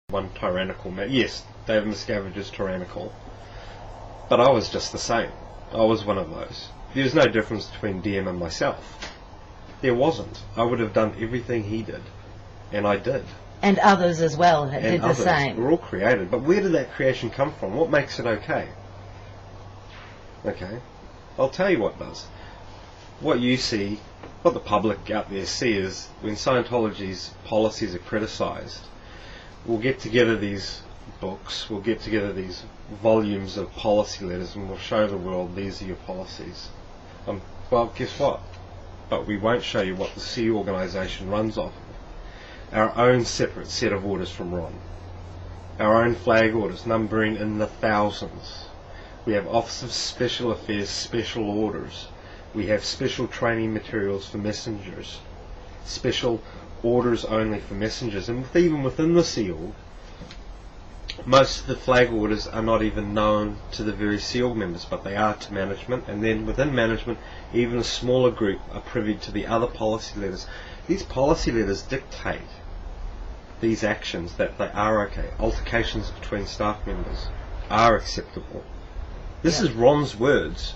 one tyrannical man. Yes, David Miscavige is tyrannical. But I was just the same. I was one of those. There was no difference between DM and myself. There wasn't. I would have done everything he did. And I did. And others as well did and the others. same. We're all created. But where did that creation come from? What makes it okay? Okay. I'll tell you what does. What you see, what the public out there see is when Scientology's policies are criticised, we'll get together these books, we'll get together these volumes of policy letters and we'll show the world these are your policies. Well, guess what? But we won't show you what the Sea organisation runs off of. Our own separate set of orders from Ron. Our own flag orders, numbering in the thousands. We have Office of Special Affairs special orders. We have special training materials for messengers. Special orders only for messengers. And even within the SEAL, most of the flag orders are not even known to the very SEAL members, but they are to management. And then within management, even a smaller group are privy to the other policy letters. These policy letters dictate these actions, that they are okay. Altercations between staff members are acceptable. This is Ron's words.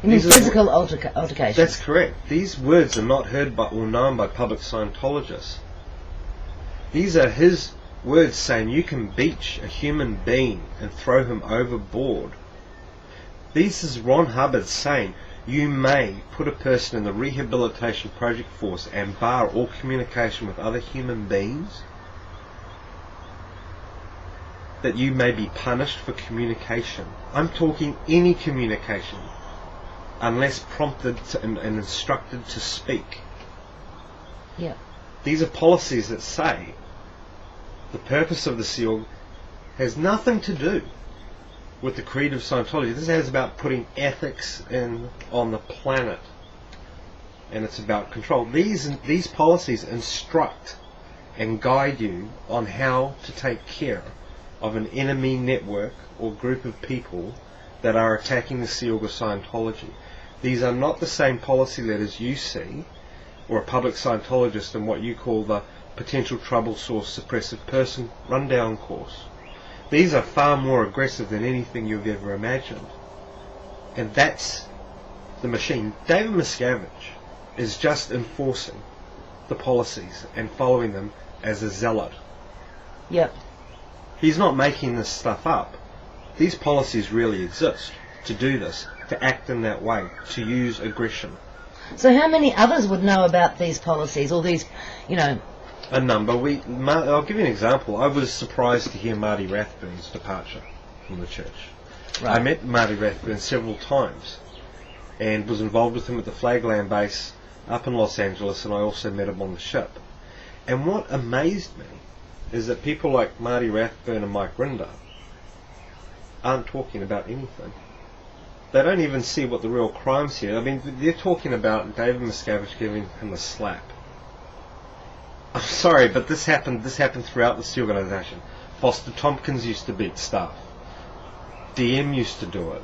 You mean physical altercations? That's correct. These words are not heard by or known by public Scientologists. These are his words saying you can beach a human being and throw him overboard. This is Ron Hubbard saying you may put a person in the Rehabilitation Project Force and bar all communication with other human beings. That you may be punished for communication. I'm talking any communication, unless prompted and instructed to speak. Yeah. These are policies that say the purpose of the SEAL has nothing to do with the creed of Scientology. This is about putting ethics on the planet, and it's about control. These policies instruct and guide you on how to take care of an enemy network or group of people that are attacking the SEAL or Scientology. These are not the same policy letters you see, or a public Scientologist in what you call the potential trouble source suppressive person rundown course. These are far more aggressive than anything you've ever imagined. And that's the machine. David Miscavige is just enforcing the policies and following them as a zealot. Yep. He's not making this stuff up. These policies really exist to do this, to act in that way, to use aggression. So how many others would know about these policies, or these, A number. I'll give you an example. I was surprised to hear Marty Rathbun's departure from the church. Right. I met Marty Rathbun several times and was involved with him at the Flagland base up in Los Angeles, and I also met him on the ship. And what amazed me is that people like Marty Rathbun and Mike Rinder aren't talking about anything. They don't even see what the real crimes here. I mean, they're talking about David Miscavige giving him a slap. I'm sorry, but this happened throughout the SEAL organisation. Foster Tompkins used to beat staff. DM used to do it.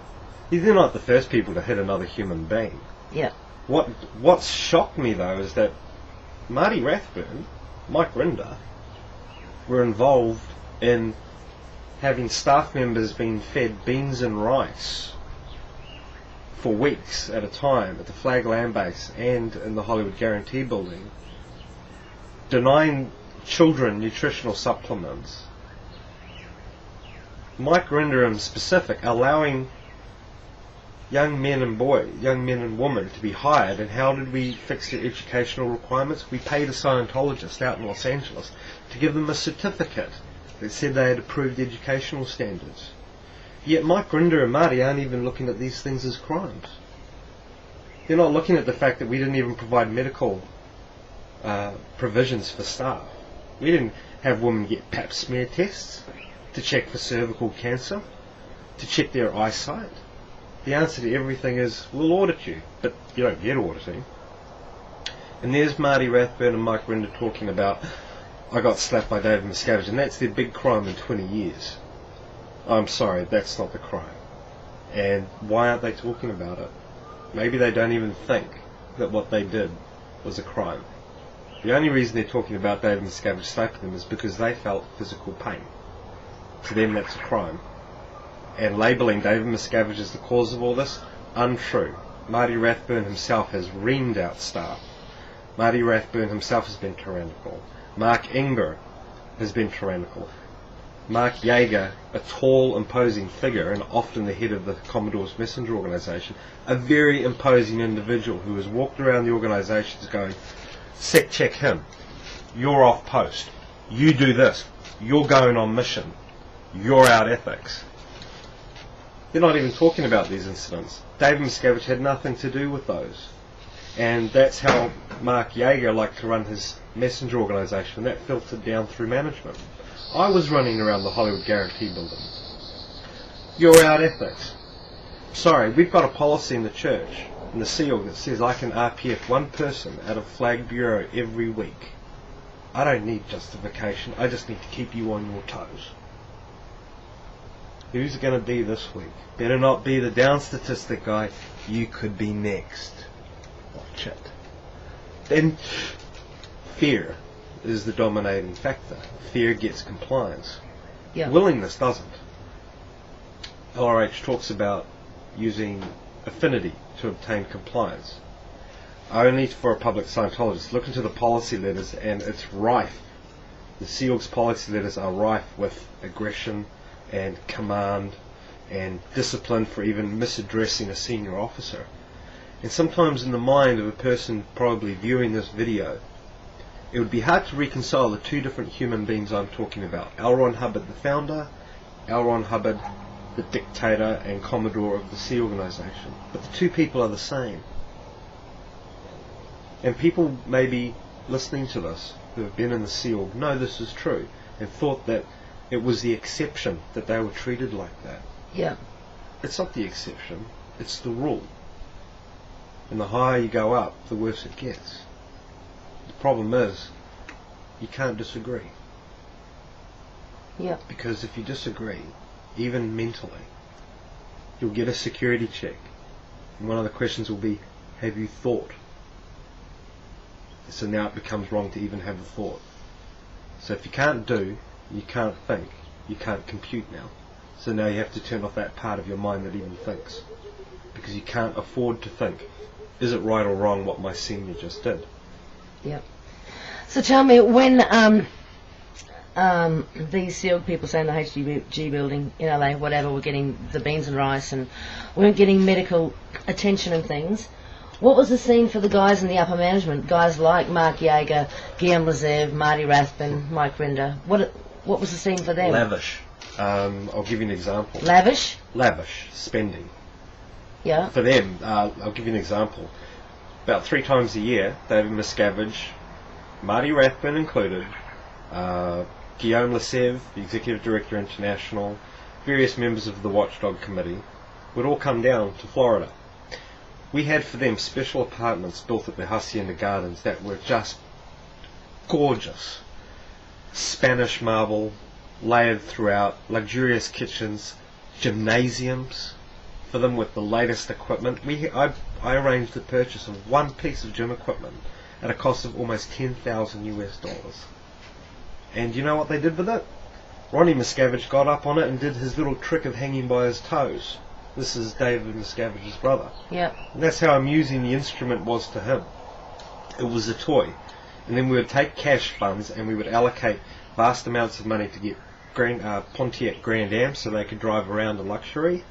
They're not the first people to hit another human being. Yeah. What's shocked me though is that Marty Rathbun, Mike Rinder, were involved in having staff members being fed beans and rice for weeks at a time at the Flag Land Base and in the Hollywood Guarantee Building, denying children nutritional supplements. Mike Rinder in specific allowing young men and women to be hired. And how did we fix their educational requirements? We paid a Scientologist out in Los Angeles to give them a certificate that said they had approved educational standards. Yet Mike Rinder and Marty aren't even looking at these things as crimes. They're not looking at the fact that we didn't even provide medical provisions for staff. We didn't have women get pap smear tests to check for cervical cancer, to check their eyesight. The answer to everything is, we'll audit you, but you don't get auditing. And there's Marty Rathbun and Mike Rinder talking about, I got slapped by David Miscavige, and that's their big crime in 20 years. I'm sorry, that's not the crime. And why aren't they talking about it? Maybe they don't even think that what they did was a crime. The only reason they're talking about David Miscavige slapping them is because they felt physical pain. To them, that's a crime. And labelling David Miscavige as the cause of all this, untrue. Marty Rathburn himself has reamed out staff. Marty Rathburn himself has been tyrannical. Mark Ingber has been tyrannical. Mark Yeager, a tall, imposing figure and often the head of the Commodore's Messenger organisation, a very imposing individual who has walked around the organisations going, "Sec check him. You're off post. You do this. You're going on mission. You're out ethics." They're not even talking about these incidents. David Miscavige had nothing to do with those. And that's how Mark Yeager liked to run his messenger organisation, and that filtered down through management. I was running around the Hollywood Guarantee building. You're out ethics. Sorry, we've got a policy in the church, in the seal, that says I can RPF one person out of Flag Bureau every week. I don't need justification, I just need to keep you on your toes. Who's it going to be this week? Better not be the down statistic guy. You could be next. Watch it. Then fear is the dominating factor. Fear gets compliance. Yeah. Willingness doesn't. LRH talks about using affinity to obtain compliance. Only for a public Scientologist. Look into the policy letters and it's rife. The SEALs policy letters are rife with aggression and command and discipline for even misaddressing a senior officer. And sometimes in the mind of a person probably viewing this video, it would be hard to reconcile the two different human beings I'm talking about. L. Ron Hubbard, the founder, L. Ron Hubbard, the dictator and commodore of the Sea Organization. But the two people are the same. And people maybe listening to this who have been in the SEAL know this is true and thought that it was the exception that they were treated like that. Yeah. It's not the exception, it's the rule. And the higher you go up, the worse it gets. The problem is, you can't disagree. Yeah. Because if you disagree, even mentally, you'll get a security check. And one of the questions will be, have you thought? So now it becomes wrong to even have a thought. So if you can't do, you can't think, you can't compute now. So now you have to turn off that part of your mind that even thinks. Because you can't afford to think, is it right or wrong what my senior just did? Yeah. So tell me, when these SEAL people say in the HGG building in LA, whatever, were getting the beans and rice and weren't getting medical attention and things, what was the scene for the guys in the upper management? Guys like Mark Yeager, Guillaume Lazev, Marty Rathbun, Mike Rinder. What was the scene for them? Lavish. I'll give you an example. Lavish? Lavish. Spending. Yeah. For them, I'll give you an example. About 3 times a year, David Miscavige, Marty Rathbun included, Guillaume Lazev, the Executive Director International, various members of the Watchdog Committee, would all come down to Florida. We had for them special apartments built at the Hacienda Gardens that were just gorgeous. Spanish marble, layered throughout, luxurious kitchens, gymnasiums for them with the latest equipment. I arranged the purchase of one piece of gym equipment at a cost of almost $10,000 US. And you know what they did with it? Ronnie Miscavige got up on it and did his little trick of hanging by his toes. This is David Miscavige's brother. Yeah. And that's how amusing the instrument was to him. It was a toy. And then we would take cash funds and we would allocate vast amounts of money to get Pontiac Grand Ams so they could drive around in luxury.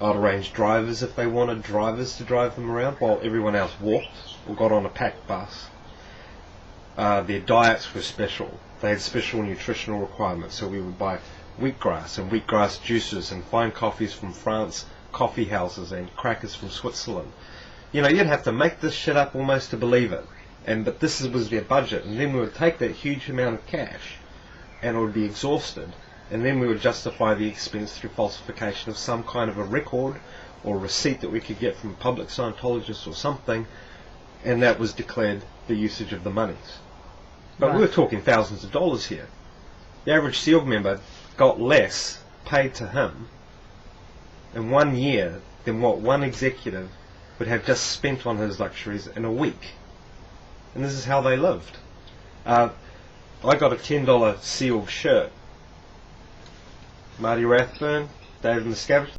I'd arrange drivers if they wanted drivers to drive them around while everyone else walked or got on a packed bus. Their diets were special. They had special nutritional requirements, so we would buy wheatgrass and wheatgrass juices and fine coffees from France, coffee houses and crackers from Switzerland. You know, you'd have to make this shit up almost to believe it. But this was their budget, and then we would take that huge amount of cash and it would be exhausted, and then we would justify the expense through falsification of some kind of a record or receipt that we could get from a public Scientologist or something, and that was declared the usage of the monies. But we were talking thousands of dollars here. The average SEAL member got less paid to him in 1 year than what one executive would have just spent on his luxuries in a week. And this is how they lived. I got a $10 SEAL shirt Marty Rathburn, David Miscavige.